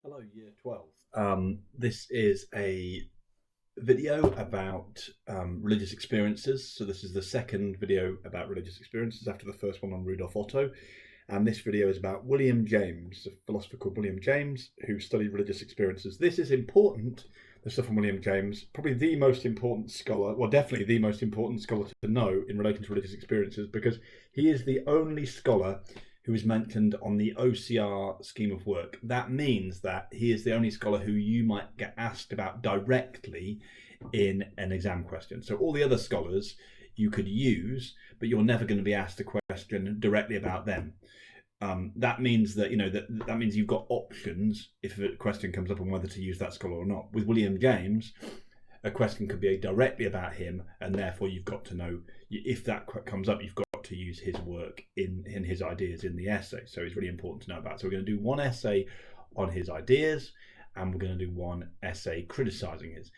Hello, Year 12. This is a video about religious experiences. So this is the second video about religious experiences after the first one on Rudolf Otto. And this video is about William James, a philosopher called William James, who studied religious experiences. This is important, the stuff from William James, probably the most important scholar, well, definitely the most important scholar to know in relation to religious experiences, because he is the only scholar who is mentioned on the OCR scheme of work. That means that he is the only scholar who you might get asked about directly in an exam question. So all the other scholars you could use, but you're never going to be asked a question directly about them. That means that that means you've got options if a question comes up on whether to use that scholar or not. With William James, a question could be directly about him, and therefore you've got to know if that comes up. You've got to use his work in his ideas in the essay. So it's really important to know about. So we're going to do one essay on his ideas, and we're going to do one essay criticising his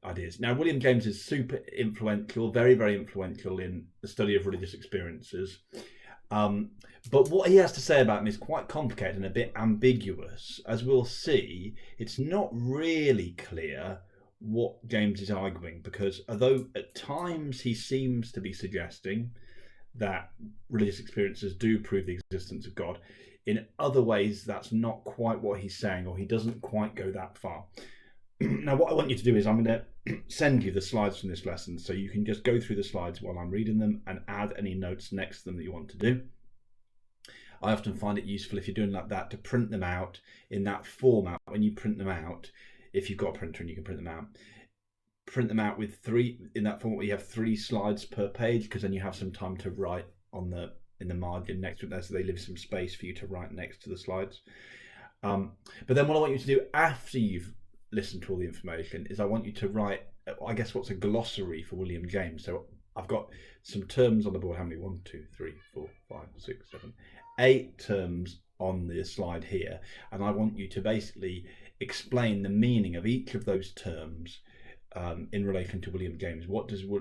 ideas. Now, William James is super influential, very, very influential in the study of religious experiences. But what he has to say about them is quite complicated and a bit ambiguous. As we'll see, it's not really clear what James is arguing, because although at times he seems to be suggesting that religious experiences do prove the existence of God, in other ways that's not quite what he's saying, or he doesn't quite go that far. Now, what I want you to do is I'm going to send you the slides from this lesson, so you can just go through the slides while I'm reading them and add any notes next to them that you want to do. I often find it useful, if you're doing like that, to print them out in that format. When you print them out, if you've got a printer and you can print them out with in that format where you have 3 slides per page, because then you have some time to write in the margin next to it there, so they leave some space for you to write next to the slides. But then what I want you to do after you've listened to all the information is I want you to write, I guess, what's a glossary for William James. So I've got some terms on the board. How many? 1, 2, 3, 4, 5, 6, 7, 8 terms on the slide here, and I want you to basically explain the meaning of each of those terms in relation to William James.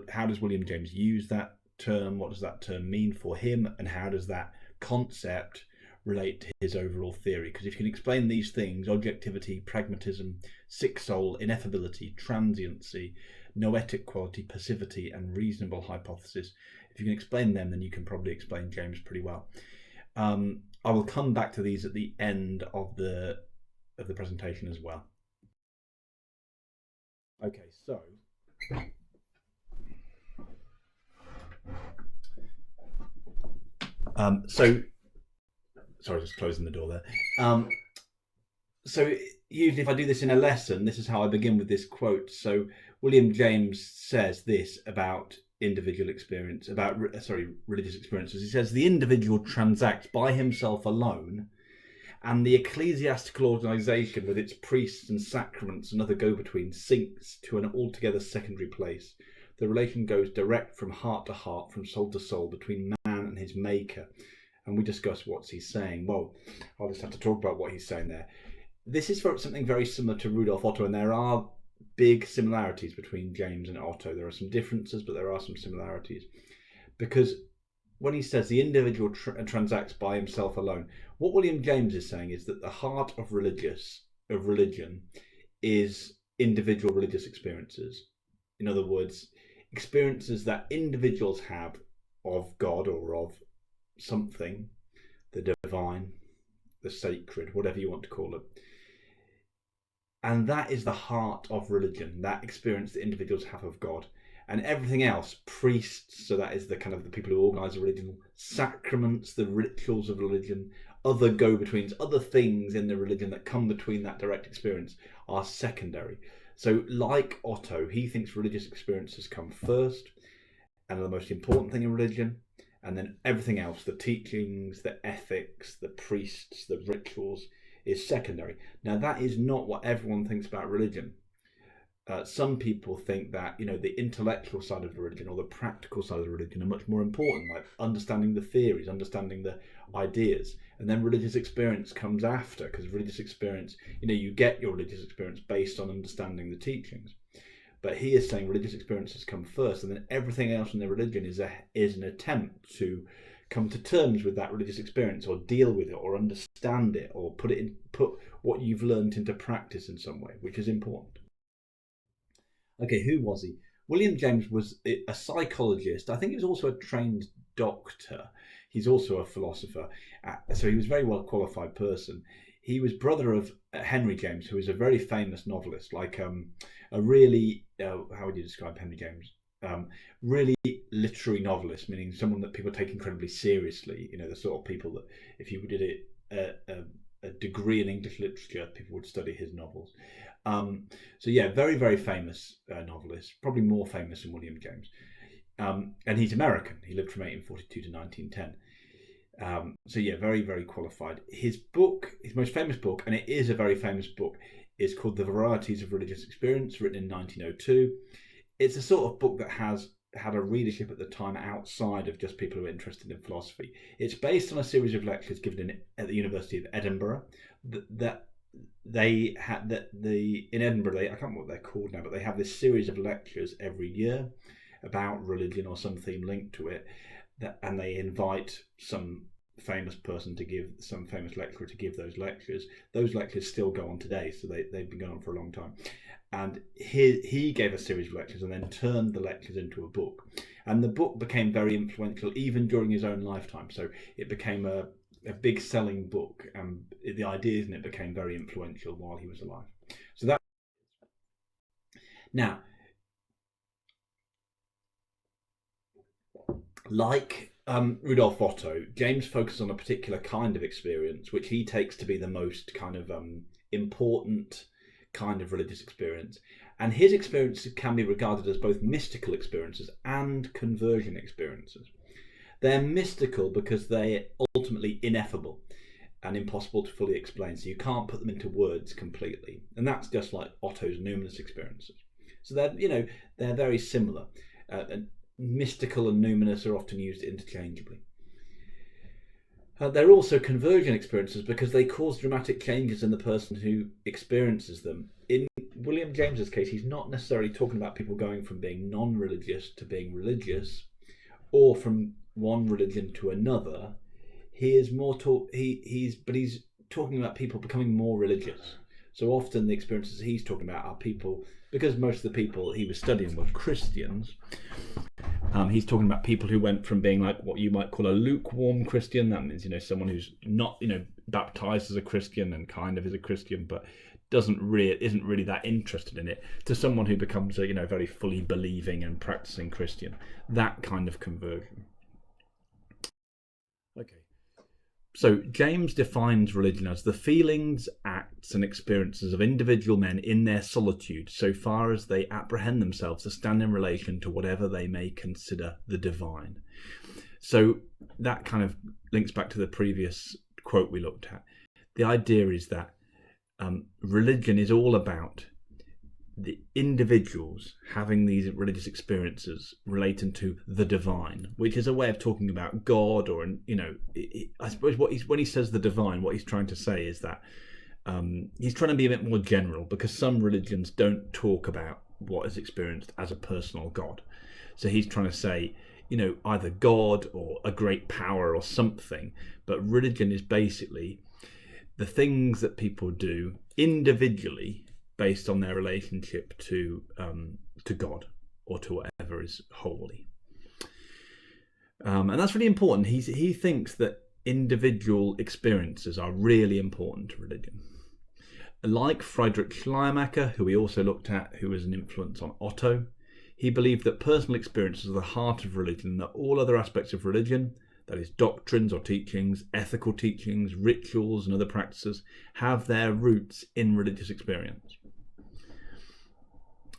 How does William James use that term? What does that term mean for him? And how does that concept relate to his overall theory? Because if you can explain these things, objectivity, pragmatism, sick soul, ineffability, transiency, noetic quality, passivity, and reasonable hypothesis, if you can explain them, then you can probably explain James pretty well. I will come back to these at the end of the presentation as well. Okay, so sorry, just closing the door there. So usually if I do this in a lesson, this is how I begin, with this quote. So William James says this about religious experiences. He says, "The individual transacts by himself alone, and the ecclesiastical organisation with its priests and sacraments and other go-betweens sinks to an altogether secondary place. The relation goes direct from heart to heart, from soul to soul, between man and his maker." And we discuss what he's saying. Well, I'll just have to talk about what he's saying there. This is something very similar to Rudolf Otto, and there are big similarities between James and Otto. There are some differences, but there are some similarities. Because when he says the individual transacts by himself alone, what William James is saying is that the heart of religion is individual religious experiences. In other words, experiences that individuals have of God or of something, the divine, the sacred, whatever you want to call it. And that is the heart of religion, that experience that individuals have of God. And everything else, priests, so that is the kind of the people who organise the religion, sacraments, the rituals of religion, other go-betweens, other things in the religion that come between that direct experience, are secondary. So like Otto, he thinks religious experiences come first and are the most important thing in religion, and then everything else, the teachings, the ethics, the priests, the rituals, is secondary. Now, that is not what everyone thinks about religion. Some people think that, the intellectual side of the religion or the practical side of the religion are much more important, like understanding the theories, understanding the ideas, and then religious experience comes after, because religious experience, you get your religious experience based on understanding the teachings. But he is saying religious experiences come first, and then everything else in the religion is an attempt to come to terms with that religious experience, or deal with it, or understand it, or put what you've learned into practice in some way, which is important. Okay, who was he? William James was a psychologist. I think he was also a trained doctor. He's also a philosopher. So he was a very well qualified person. He was brother of Henry James, who is a very famous novelist, like a really, how would you describe Henry James? Really literary novelist, meaning someone that people take incredibly seriously. You know, the sort of people that if you did a degree in English literature, people would study his novels. So yeah, very, very famous novelist, probably more famous than William James. And he's American. He lived from 1842 to 1910. So yeah, very, very qualified. His book, his most famous book, and it is a very famous book, is called The Varieties of Religious Experience, written in 1902. It's a sort of book that has had a readership at the time outside of just people who are interested in philosophy. It's based on a series of lectures given at the University of Edinburgh. That they had in Edinburgh, I can't remember what they're called now, but they have this series of lectures every year about religion or some theme linked to it, and they invite some famous person to give, some famous lecturer to give those lectures. Those lectures still go on today, so they've been going on for a long time. And he gave a series of lectures and then turned the lectures into a book. And the book became very influential even during his own lifetime. So it became a big selling book, and the ideas in it became very influential while he was alive. So that now, like Rudolf Otto, James focuses on a particular kind of experience, which he takes to be the most kind of important kind of religious experience. And his experiences can be regarded as both mystical experiences and conversion experiences. They're mystical because they're ultimately ineffable and impossible to fully explain, so you can't put them into words completely. And that's just like Otto's numinous experiences. So they're very similar. And mystical and numinous are often used interchangeably. They're also conversion experiences because they cause dramatic changes in the person who experiences them. In William James's case, he's not necessarily talking about people going from being non-religious to being religious, or from one religion to another. He is more he's talking about people becoming more religious. So often the experiences he's talking about are people, because most of the people he was studying were Christians. He's talking about people who went from being like what you might call a lukewarm Christian. That means, someone who's not, baptized as a Christian and kind of is a Christian, but isn't really that interested in it, to someone who becomes a, very fully believing and practicing Christian. That kind of conversion. Okay. So James defines religion as the feelings, acts and experiences of individual men in their solitude, so far as they apprehend themselves to stand in relation to whatever they may consider the divine. So that kind of links back to the previous quote we looked at. The idea is that religion is all about the individuals having these religious experiences relating to the divine, which is a way of talking about God, or I suppose when he says the divine, what he's trying to say is that he's trying to be a bit more general, because some religions don't talk about what is experienced as a personal God. So he's trying to say, either God or a great power or something, but religion is basically the things that people do individually based on their relationship to God, or to whatever is holy. And that's really important. He thinks that individual experiences are really important to religion. Like Friedrich Schleiermacher, who we also looked at, who was an influence on Otto, he believed that personal experiences are the heart of religion, and that all other aspects of religion, that is doctrines or teachings, ethical teachings, rituals and other practices, have their roots in religious experience.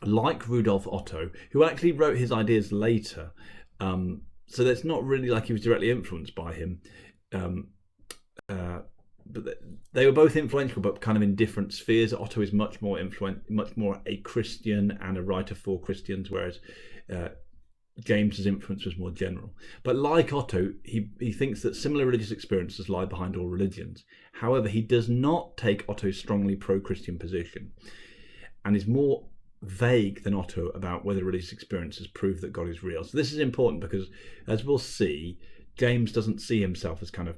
Like Rudolf Otto, who actually wrote his ideas later, so that's not really like he was directly influenced by him, but they were both influential, but kind of in different spheres. Otto is much more a Christian and a writer for Christians, whereas James's influence was more general. But like Otto, he thinks that similar religious experiences lie behind all religions. However, he does not take Otto's strongly pro-Christian position, and is more vague than Otto about whether religious experiences prove that God is real. So this is important because, as we'll see, James doesn't see himself as kind of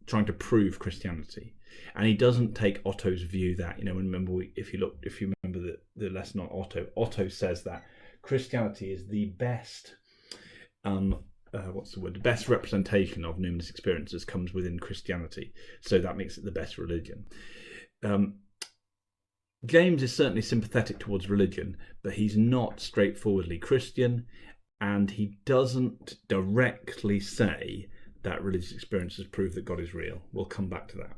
trying to prove Christianity. And he doesn't take Otto's view that, remember, if you remember the lesson on Otto says that Christianity is the best, the best representation of numinous experiences comes within Christianity. So that makes it the best religion. James is certainly sympathetic towards religion, but he's not straightforwardly Christian, and he doesn't directly say that religious experiences prove that God is real. We'll come back to that.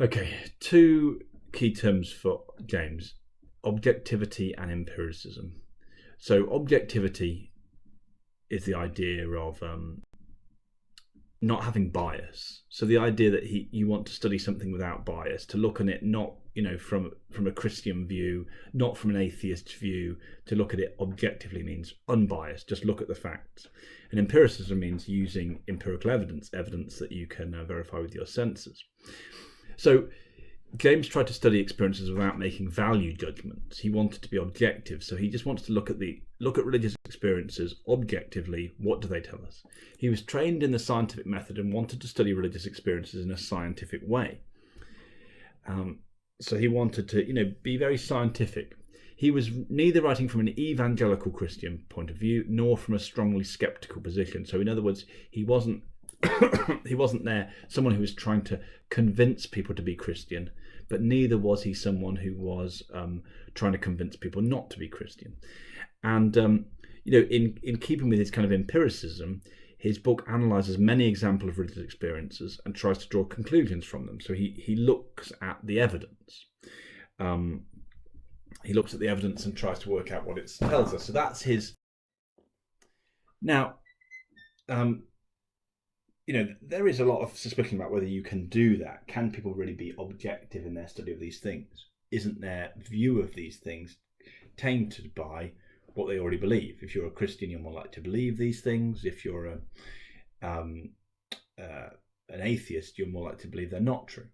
Okay, two key terms for James: objectivity and empiricism. So objectivity is the idea of not having bias. So the idea that you want to study something without bias, to look at it not from a Christian view, not from an atheist view, to look at it objectively means unbiased, just look at the facts. And empiricism means using empirical evidence that you can verify with your senses. So James tried to study experiences without making value judgments. He wanted to be objective, so he just wants to look at religious experiences objectively. What do they tell us? He was trained in the scientific method and wanted to study religious experiences in a scientific way. So he wanted to, be very scientific. He was neither writing from an evangelical Christian point of view nor from a strongly skeptical position. So in other words, he wasn't someone who was trying to convince people to be Christian, but neither was he someone who was trying to convince people not to be Christian. And in keeping with his kind of empiricism, his book analyzes many examples of religious experiences and tries to draw conclusions from them. So he looks at the evidence. He looks at the evidence and tries to work out what it tells us. So that's his. Now, there is a lot of suspicion about whether you can do that. Can people really be objective in their study of these things? Isn't their view of these things tainted by what they already believe? If you're a Christian, you're more likely to believe these things. If you're an atheist, you're more likely to believe they're not true.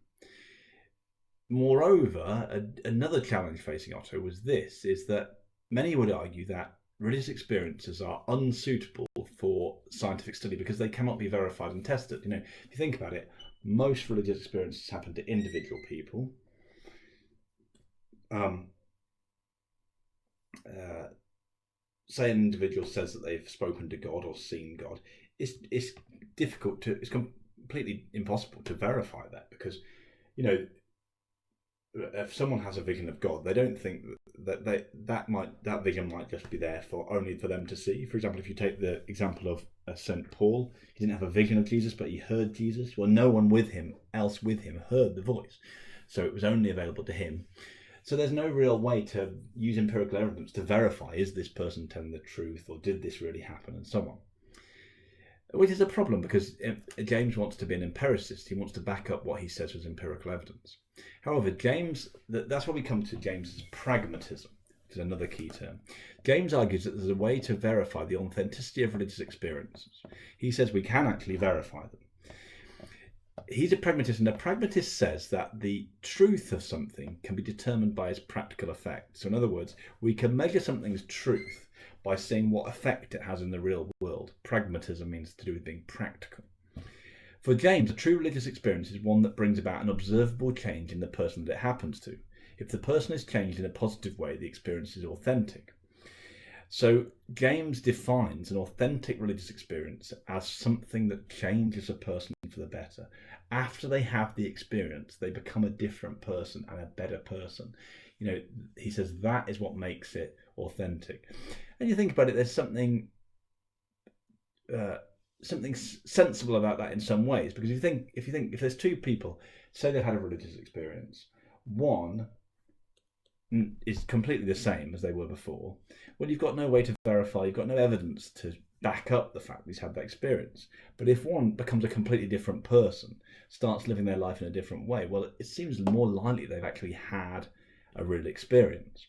Moreover, another challenge facing Otto was is that many would argue that religious experiences are unsuitable for scientific study because they cannot be verified and tested. If you think about it, most religious experiences happen to individual people. Say an individual says that they've spoken to God or seen God. It's difficult it's completely impossible to verify that because, if someone has a vision of God, they don't think that vision might just be there only for them to see. For example, if you take the example of St. Paul, he didn't have a vision of Jesus, but he heard Jesus. Well, no one else with him heard the voice, so it was only available to him. So there's no real way to use empirical evidence to verify, is this person telling the truth, or did this really happen, and so on. Which is a problem because James wants to be an empiricist. He wants to back up what he says with empirical evidence. However, that's where we come to James's pragmatism, which is another key term. James argues that there's a way to verify the authenticity of religious experiences. He says we can actually verify them. He's a pragmatist, and a pragmatist says that the truth of something can be determined by its practical effect. So in other words, we can measure something's truth by seeing what effect it has in the real world. Pragmatism means to do with being practical. For James, a true religious experience is one that brings about an observable change in the person that it happens to. If the person is changed in a positive way, the experience is authentic. So James defines an authentic religious experience as something that changes a person for the better. After they have the experience, they become a different person and a better person. He says that is what makes it authentic. And you think about it, there's something sensible about that in some ways, because if there's two people, say they've had a religious experience, one is completely the same as they were before. Well, you've got no way to verify, you've got no evidence to back up the fact that he's had that experience. But if one becomes a completely different person, starts living their life in a different way, well, it seems more likely they've actually had a real experience.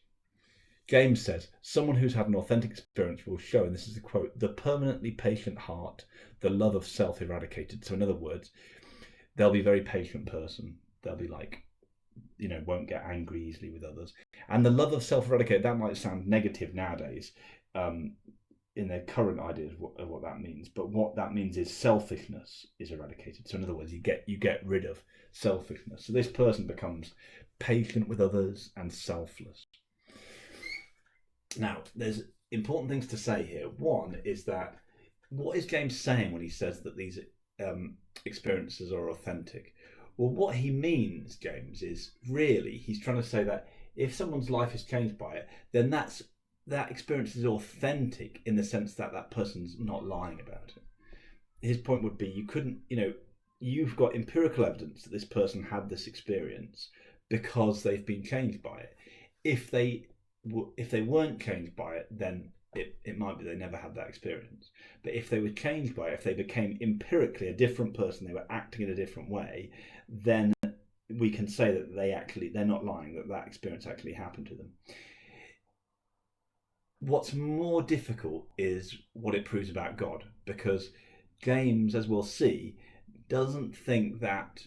James says, someone who's had an authentic experience will show, and this is the quote, the permanently patient heart, the love of self eradicated. So in other words, they'll be a very patient person. They'll be won't get angry easily with others. And the love of self eradicated, that might sound negative nowadays. in their current ideas of what that means. But what that means is selfishness is eradicated. So in other words, you get rid of selfishness. So this person becomes patient with others and selfless. Now, there's important things to say here. One is that what is James saying when he says that these experiences are authentic? Well, what he means, James, is really he's trying to say that if someone's life is changed by it, then that experience is authentic in the sense that that person's not lying about it. His point would be you've got empirical evidence that this person had this experience because they've been changed by it. If they weren't changed by it, then it might be they never had that experience. But if they were changed by it, if they became empirically a different person, they were acting in a different way, then we can say that they're not lying, that experience actually happened to them. What's more difficult is what it proves about God, because James, as we'll see, doesn't think that.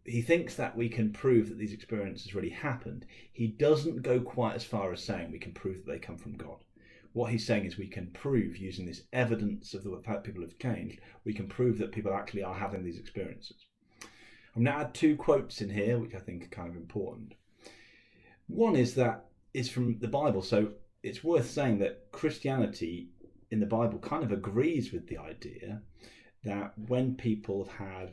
He thinks that we can prove that these experiences really happened. He doesn't go quite as far as saying we can prove that they come from God. What he's saying is we can prove, using this evidence of the fact people have changed, we can prove that people actually are having these experiences. I'm going to add 2 quotes in here, which I think are kind of important. One is from the Bible, so it's worth saying that Christianity in the Bible kind of agrees with the idea that when people have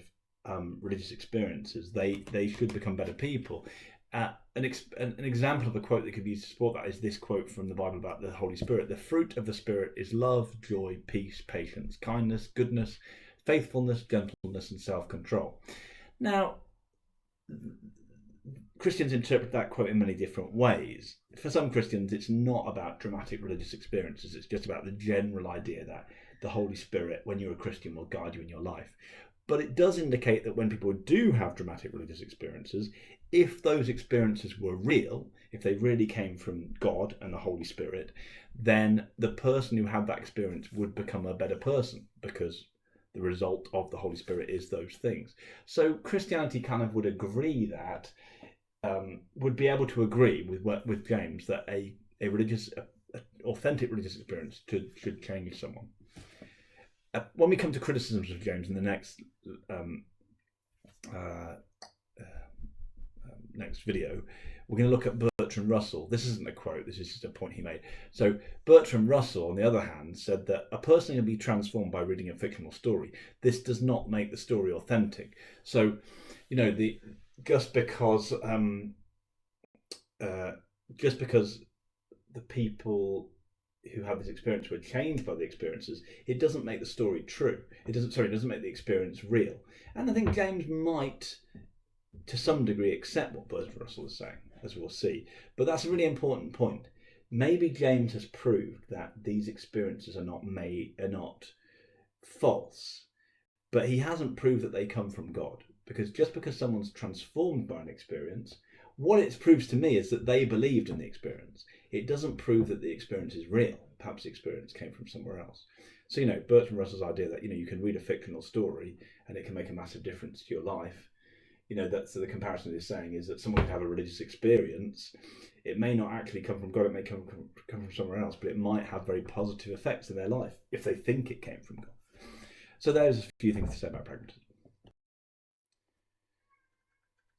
religious experiences, they should become better people. An example of a quote that could be used to support that is this quote from the Bible about the Holy Spirit. The fruit of the Spirit is love, joy, peace, patience, kindness, goodness, faithfulness, gentleness, and self-control. Now, Christians interpret that quote in many different ways. For some Christians, it's not about dramatic religious experiences. It's just about the general idea that the Holy Spirit, when you're a Christian, will guide you in your life. But it does indicate that when people do have dramatic religious experiences, if those experiences were real, if they really came from God and the Holy Spirit, then the person who had that experience would become a better person, because the result of the Holy Spirit is those things. So Christianity kind of would agree that, would be able to agree with James that a authentic religious experience should change someone. When we come to criticisms of James in the next video, we're going to look at Bertrand Russell. This isn't a quote, this is just a point he made. So Bertrand Russell, on the other hand, said that a person can be transformed by reading a fictional story. This does not make the story authentic. So, just because the people who have this experience were changed by the experiences, it doesn't make the story true. It doesn't make the experience real. And I think James might, to some degree, accept what Bertrand Russell is saying, as we'll see. But that's a really important point. Maybe James has proved that these experiences are not false, but he hasn't proved that they come from God. Because just because someone's transformed by an experience, what it proves to me is that they believed in the experience. It doesn't prove that the experience is real. Perhaps the experience came from somewhere else. So, Bertrand Russell's idea that, you can read a fictional story and it can make a massive difference to your life. That's the comparison he's saying, is that someone could have a religious experience. It may not actually come from God, it may come from somewhere else, but it might have very positive effects in their life if they think it came from God. So there's a few things to say about pragmatism.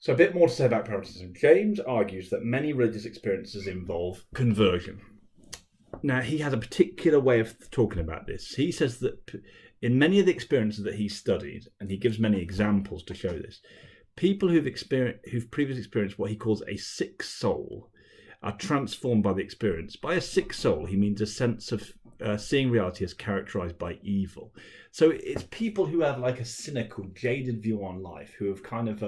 So a bit more to say about pragmatism. James argues that many religious experiences involve conversion. Now, he has a particular way of talking about this. He says that in many of the experiences that he studied, and he gives many examples to show this, people who've previously experienced what he calls a sick soul are transformed by the experience. By a sick soul, he means a sense of seeing reality as characterized by evil. So it's people who have like a cynical, jaded view on life, who have kind of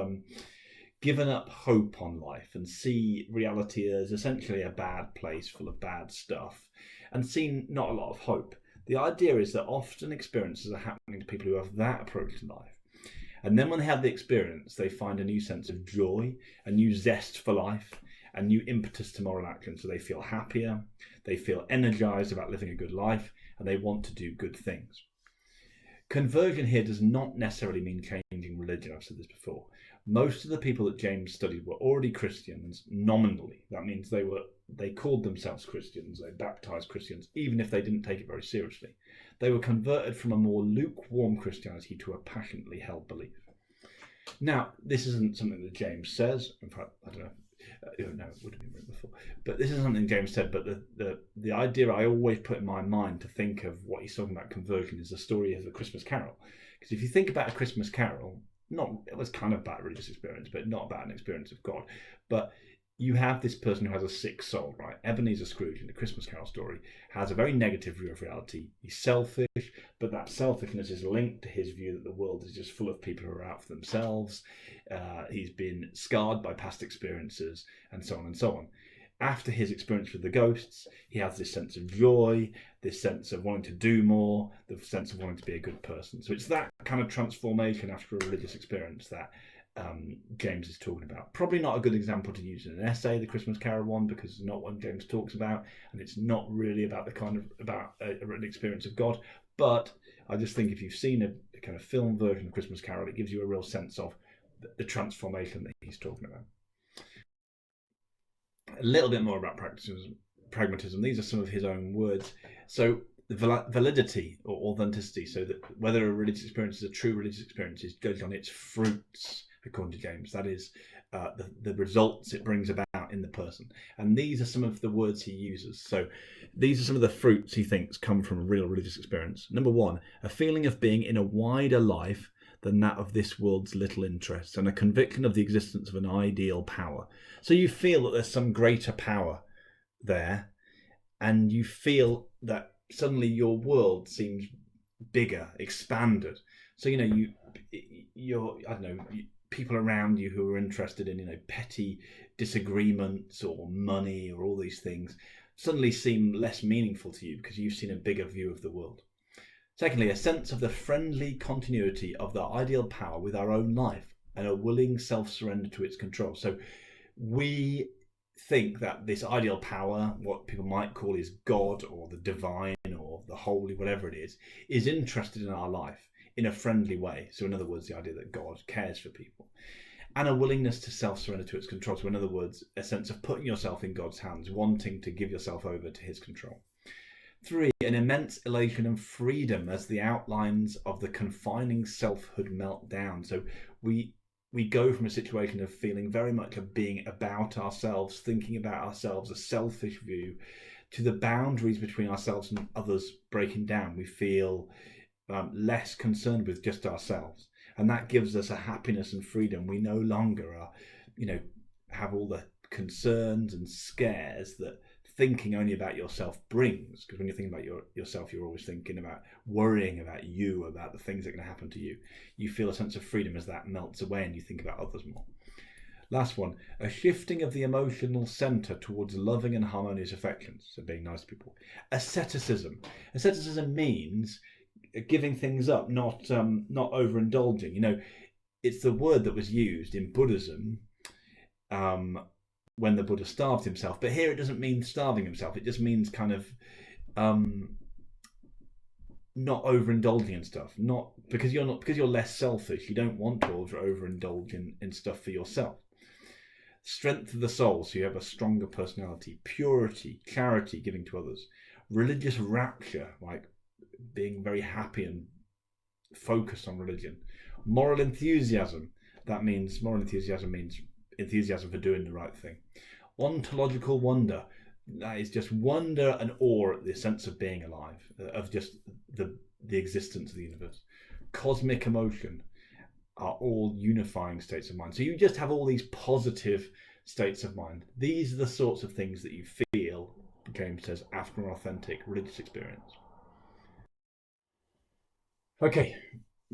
given up hope on life and see reality as essentially a bad place full of bad stuff and see not a lot of hope. The idea is that often experiences are happening to people who have that approach to life. And then when they have the experience, they find a new sense of joy, a new zest for life, a new impetus to moral action. So they feel happier, they feel energized about living a good life, and they want to do good things. Conversion here does not necessarily mean changing religion. I've said this before. Most of the people that James studied were already Christians nominally. That means they called themselves Christians, they baptized Christians, even if they didn't take it very seriously. They were converted from a more lukewarm Christianity to a passionately held belief. Now, this isn't something that James says. In fact, I don't know. No, it would have been written before. But this isn't something James said. But the idea I always put in my mind to think of what he's talking about conversion is the story of the Christmas Carol. Because if you think about a Christmas Carol, it was kind of about a religious experience, but not about an experience of God. But you have this person who has a sick soul, right? Ebenezer Scrooge in the Christmas Carol story has a very negative view of reality. He's selfish, but that selfishness is linked to his view that the world is just full of people who are out for themselves. He's been scarred by past experiences, and so on and so on. After his experience with the ghosts, he has this sense of joy, this sense of wanting to do more, the sense of wanting to be a good person. So it's that kind of transformation after a religious experience that James is talking about. Probably not a good example to use in an essay, the Christmas Carol one, because it's not what James talks about, and it's not really about an experience of God. But I just think if you've seen a kind of film version of Christmas Carol, it gives you a real sense of the transformation that he's talking about. A little bit more about pragmatism. These are some of his own words. So the validity or authenticity, so that whether a religious experience is a true religious experience, is judged on its fruits, according to James. That is, the results it brings about in the person. And these are some of the words he uses. So these are some of the fruits he thinks come from a real religious experience. Number one, a feeling of being in a wider life than that of this world's little interests, and a conviction of the existence of an ideal power. So you feel that there's some greater power there, and you feel that suddenly your world seems bigger, expanded. So people around you who are interested in petty disagreements or money or all these things suddenly seem less meaningful to you because you've seen a bigger view of the world. Secondly, a sense of the friendly continuity of the ideal power with our own life and a willing self-surrender to its control. So we think that this ideal power, what people might call is God or the divine or the holy, whatever it is interested in our life in a friendly way. So in other words, the idea that God cares for people. And a willingness to self-surrender to its control. So in other words, a sense of putting yourself in God's hands, wanting to give yourself over to his control. 3, an immense elation and freedom as the outlines of the confining selfhood melt down. So we go from a situation of feeling very much of being about ourselves, thinking about ourselves, a selfish view, to the boundaries between ourselves and others breaking down. We feel less concerned with just ourselves. And that gives us a happiness and freedom. We no longer are, have all the concerns and scares that thinking only about yourself brings. Because when you're thinking about yourself, you're always thinking about worrying about you, about the things that are going to happen to you. You feel a sense of freedom as that melts away and you think about others more. Last one, a shifting of the emotional centre towards loving and harmonious affections, so being nice to people. Asceticism. Asceticism means giving things up, not overindulging. It's the word that was used in Buddhism when the Buddha starved himself. But here it doesn't mean starving himself. It just means kind of not overindulging in stuff. Not because you're less selfish. You don't want to overindulge in stuff for yourself. Strength of the soul, so you have a stronger personality. Purity, charity, giving to others. Religious rapture, like being very happy and focused on religion. Moral enthusiasm. Moral enthusiasm means enthusiasm for doing the right thing. Ontological wonder. That is just wonder and awe at the sense of being alive, of just the existence of the universe. Cosmic emotion are all unifying states of mind. So you just have all these positive states of mind. These are the sorts of things that you feel, James says, after an authentic religious experience. Okay,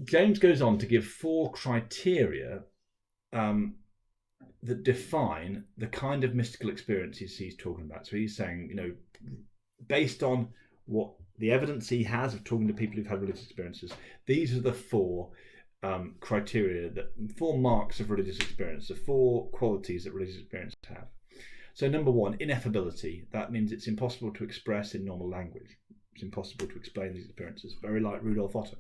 James goes on to give 4 criteria that define the kind of mystical experiences he's talking about. So he's saying, based on what the evidence he has of talking to people who've had religious experiences, these are the 4 criteria, 4 marks of religious experience, the 4 qualities that religious experience have. So number 1, ineffability. That means it's impossible to express in normal language. It's impossible to explain these experiences, very like Rudolf Otto.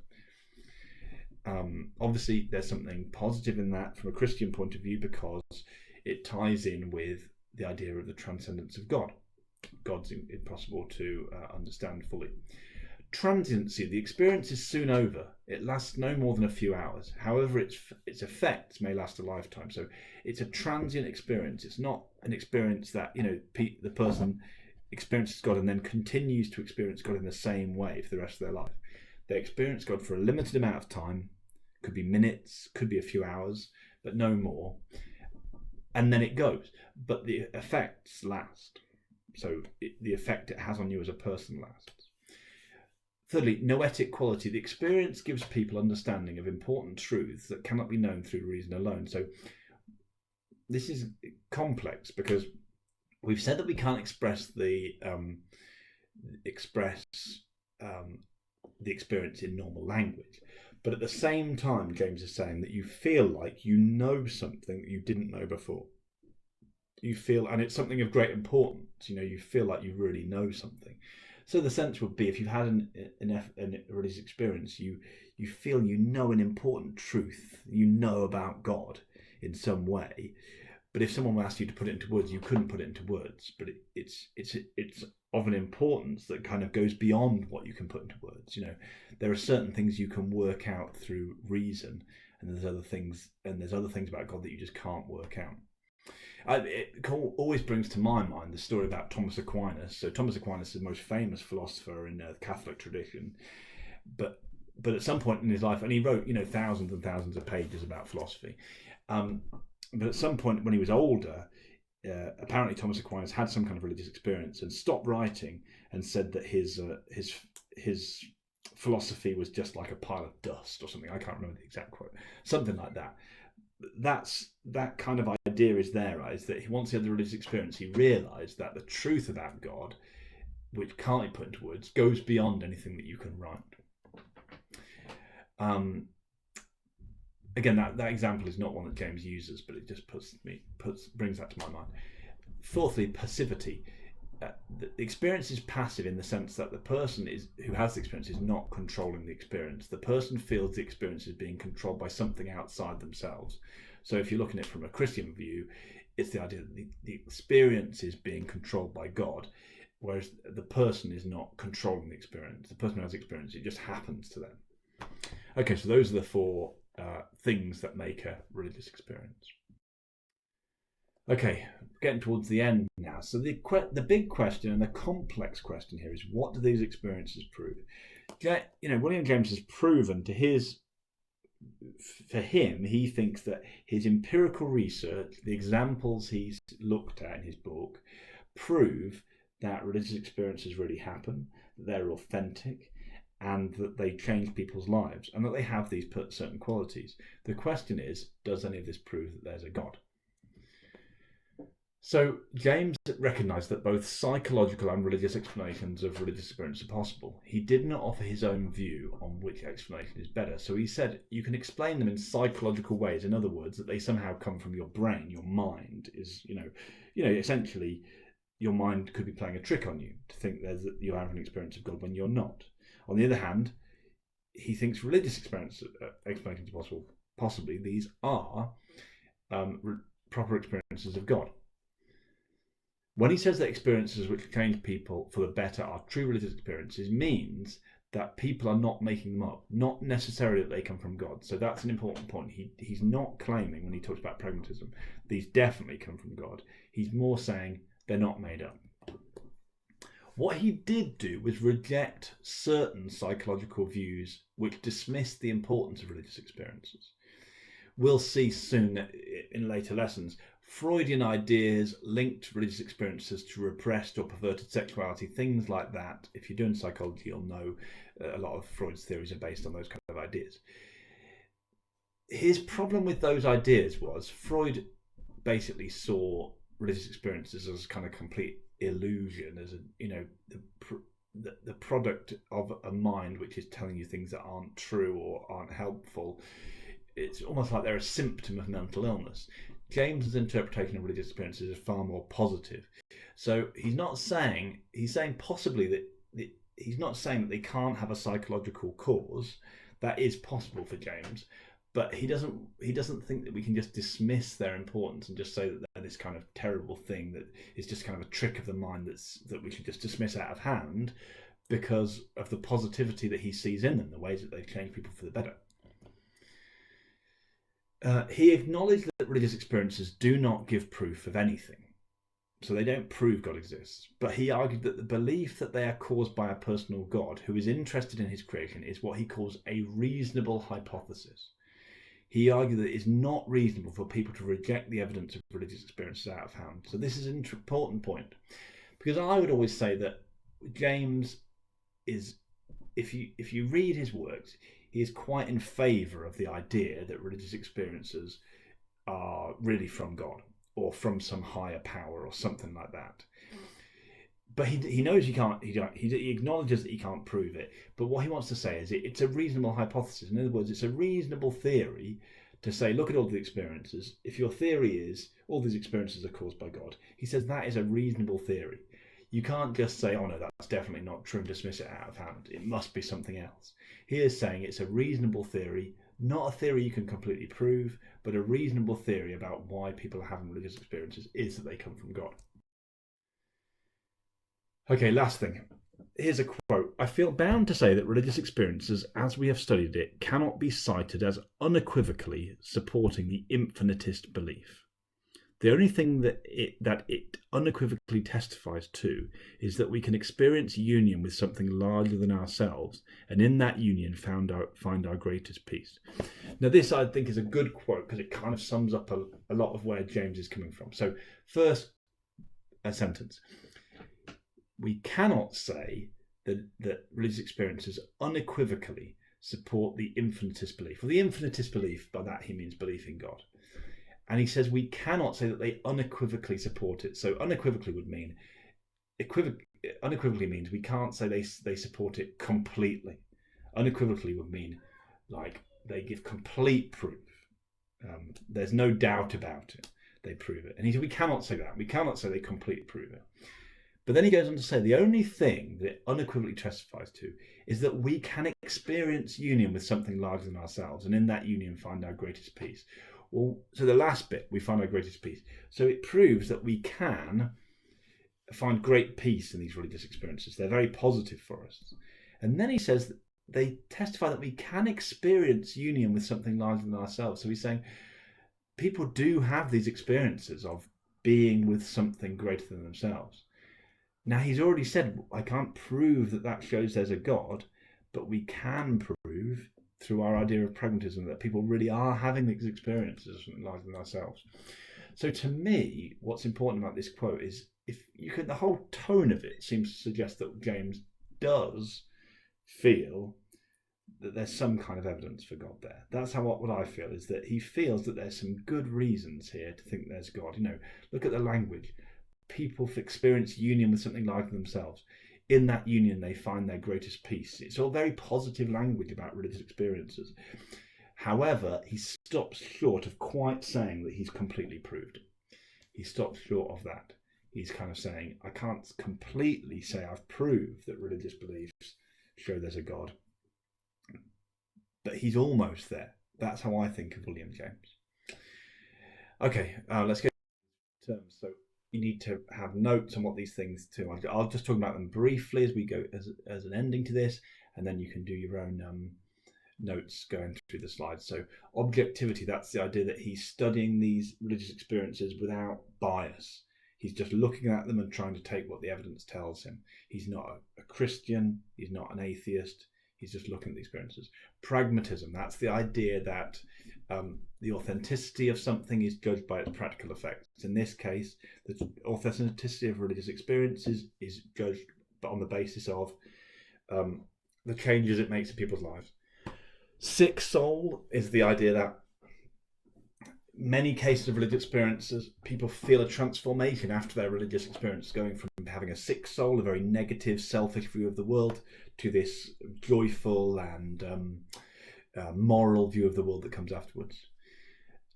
Obviously, there's something positive in that from a Christian point of view, because it ties in with the idea of the transcendence of God. God's impossible to understand fully. Transiency, the experience is soon over. It lasts no more than a few hours. However, its effects may last a lifetime. So it's a transient experience. It's not an experience that, the person experiences God and then continues to experience God in the same way for the rest of their life. They experience God for a limited amount of time, could be minutes, could be a few hours, but no more. And then it goes. But the effects last. So the effect it has on you as a person lasts. Thirdly, noetic quality. The experience gives people understanding of important truths that cannot be known through reason alone. So this is complex, because we've said that we can't express the experience in normal language. But at the same time, James is saying that you feel like you know something that you didn't know before. You feel, and it's something of great importance, you feel like you really know something. So the sense would be, if you've had a religious experience, you feel you know an important truth, about God in some way. But if someone asked you to put it into words, you couldn't put it into words. But it's of an importance that kind of goes beyond what you can put into words. There are certain things you can work out through reason, and there's other things about God that you just can't work out. It always brings to my mind the story about Thomas Aquinas. So Thomas Aquinas is the most famous philosopher in the Catholic tradition, but at some point in his life, and he wrote thousands and thousands of pages about philosophy, but at some point when he was older, apparently Thomas Aquinas had some kind of religious experience and stopped writing, and said that his philosophy was just like a pile of dust or something. I can't remember the exact quote, something like that. That kind of idea is there, right? Is that once he had the religious experience, he realised that the truth about God, which can't be put into words, goes beyond anything that you can write. Again, that example is not one that James uses, but it just brings that to my mind. Fourthly, passivity. The experience is passive in the sense that the person who has the experience is not controlling the experience. The person feels the experience is being controlled by something outside themselves. So if you're looking at it from a Christian view, it's the idea that the experience is being controlled by God, whereas the person is not controlling the experience. The person who has the experience, it just happens to them. Okay, so those are the four things that make a religious experience. Okay, getting towards the end now. So the big question and the complex question here is, what do these experiences prove? William James has proven for him, he thinks that his empirical research, the examples he's looked at in his book, prove that religious experiences really happen, that they're authentic, and that they change people's lives, and that they have these certain qualities. The question is, does any of this prove that there's a God? So James recognised that both psychological and religious explanations of religious experience are possible. He did not offer his own view on which explanation is better. So he said you can explain them in psychological ways. In other words, that they somehow come from your brain. Your mind is, essentially, your mind could be playing a trick on you to think that you're having an experience of God when you're not. On the other hand, he thinks religious explanations are possible. Possibly these are proper experiences of God. When he says that experiences which change people for the better are true religious experiences, means that people are not making them up, not necessarily that they come from God. So that's an important point. He's not claiming, when he talks about pragmatism, these definitely come from God. He's more saying they're not made up. What he did do was reject certain psychological views which dismissed the importance of religious experiences. We'll see soon in later lessons, Freudian ideas linked religious experiences to repressed or perverted sexuality, things like that. If you're doing psychology, you'll know a lot of Freud's theories are based on those kind of ideas. His problem with those ideas was Freud basically saw religious experiences as kind of complete illusion, as the product of a mind which is telling you things that aren't true or aren't helpful. It's almost like they're a symptom of mental illness. James's interpretation of religious experiences is far more positive. So he's saying possibly that he's not saying that they can't have a psychological cause, That is possible for James, but he doesn't think that we can just dismiss their importance and just say that they're this kind of terrible thing that is just kind of a trick of the mind that we should just dismiss out of hand because of the positivity that he sees in them, the ways that they've changed people for the better. He acknowledged that religious experiences do not give proof of anything. So they don't prove God exists. But he argued that the belief that they are caused by a personal God who is interested in his creation is what he calls a reasonable hypothesis. He argued that it is not reasonable for people to reject the evidence of religious experiences out of hand. So this is an important point, because I would always say that James is, if you read his works, he is quite in favour of the idea that religious experiences are really from God or from some higher power or something like that. But he knows he can't. He acknowledges that he can't prove it. But what he wants to say is it's a reasonable hypothesis. In other words, it's a reasonable theory to say, look at all the experiences. If your theory is all these experiences are caused by God, he says that is a reasonable theory. You can't just say, oh no, that's definitely not true and dismiss it out of hand. It must be something else. He is saying it's a reasonable theory, not a theory you can completely prove, but a reasonable theory about why people are having religious experiences is that they come from God. Okay, last thing. Here's a quote. I feel bound to say that religious experiences, as we have studied it, cannot be cited as unequivocally supporting the infinitist belief. The only thing that it unequivocally testifies to is that we can experience union with something larger than ourselves, and in that union find our greatest peace. Now, this I think is a good quote because it kind of sums up a lot of where James is coming from. So, first sentence. We cannot say that religious experiences unequivocally support the infinitist belief. Well, the infinitist belief, by that he means belief in God. And he says we cannot say that they unequivocally support it. So unequivocally would mean, unequivocally means we can't say they support it completely. Unequivocally would mean like they give complete proof. There's no doubt about it. They prove it. And he said we cannot say that. We cannot say they completely prove it. But then he goes on to say the only thing that it unequivocally testifies to is that we can experience union with something larger than ourselves, and in that union find our greatest peace. Well, so the last bit, we find our greatest peace. So it proves that we can find great peace in these religious experiences. They're very positive for us. And then he says that they testify that we can experience union with something larger than ourselves. So he's saying people do have these experiences of being with something greater than themselves. Now, he's already said, I can't prove that shows there's a God, but we can prove through our idea of pragmatism that people really are having these experiences of something larger than ourselves. So to me, what's important about this quote is the whole tone of it seems to suggest that James does feel that there's some kind of evidence for God there. That's what I feel, is that he feels that there's some good reasons here to think there's God. Look at the language. People experience union with something larger than themselves. In that union, they find their greatest peace. It's all very positive language about religious experiences. However, he stops short of quite saying that he's completely proved it. He stops short of that. He's kind of saying, I can't completely say I've proved that religious beliefs show there's a God. But he's almost there. That's how I think of William James. Okay, let's get to terms. So you need to have notes on what these things do. I'll just talk about them briefly as we go as an ending to this, and then you can do your own notes going through the slides. So objectivity, that's the idea that he's studying these religious experiences without bias. He's just looking at them and trying to take what the evidence tells him. He's not a Christian, he's not an atheist, he's just looking at the experiences. Pragmatism, that's the idea that the authenticity of something is judged by its practical effects. In this case, the authenticity of religious experiences is judged on the basis of the changes it makes in people's lives. Sick soul is the idea that many cases of religious experiences, people feel a transformation after their religious experience, going from having a sick soul, a very negative, selfish view of the world, to this joyful and moral view of the world that comes afterwards.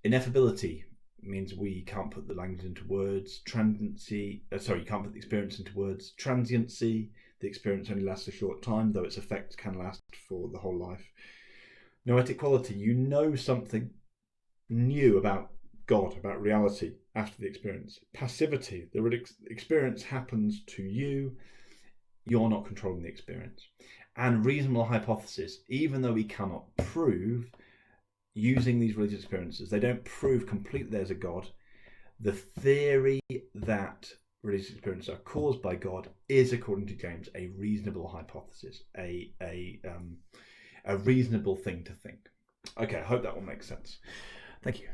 Ineffability means we can't put the language into words. You can't put the experience into words. Transiency, the experience only lasts a short time, though its effects can last for the whole life. Noetic quality, you know something new about God, about reality after the experience. Passivity, the experience happens to you, you're not controlling the experience. And reasonable hypothesis, even though we cannot prove, using these religious experiences, they don't prove completely there's a God. The theory that religious experiences are caused by God is, according to James, a reasonable hypothesis, a reasonable thing to think. Okay, I hope that will make sense. Thank you.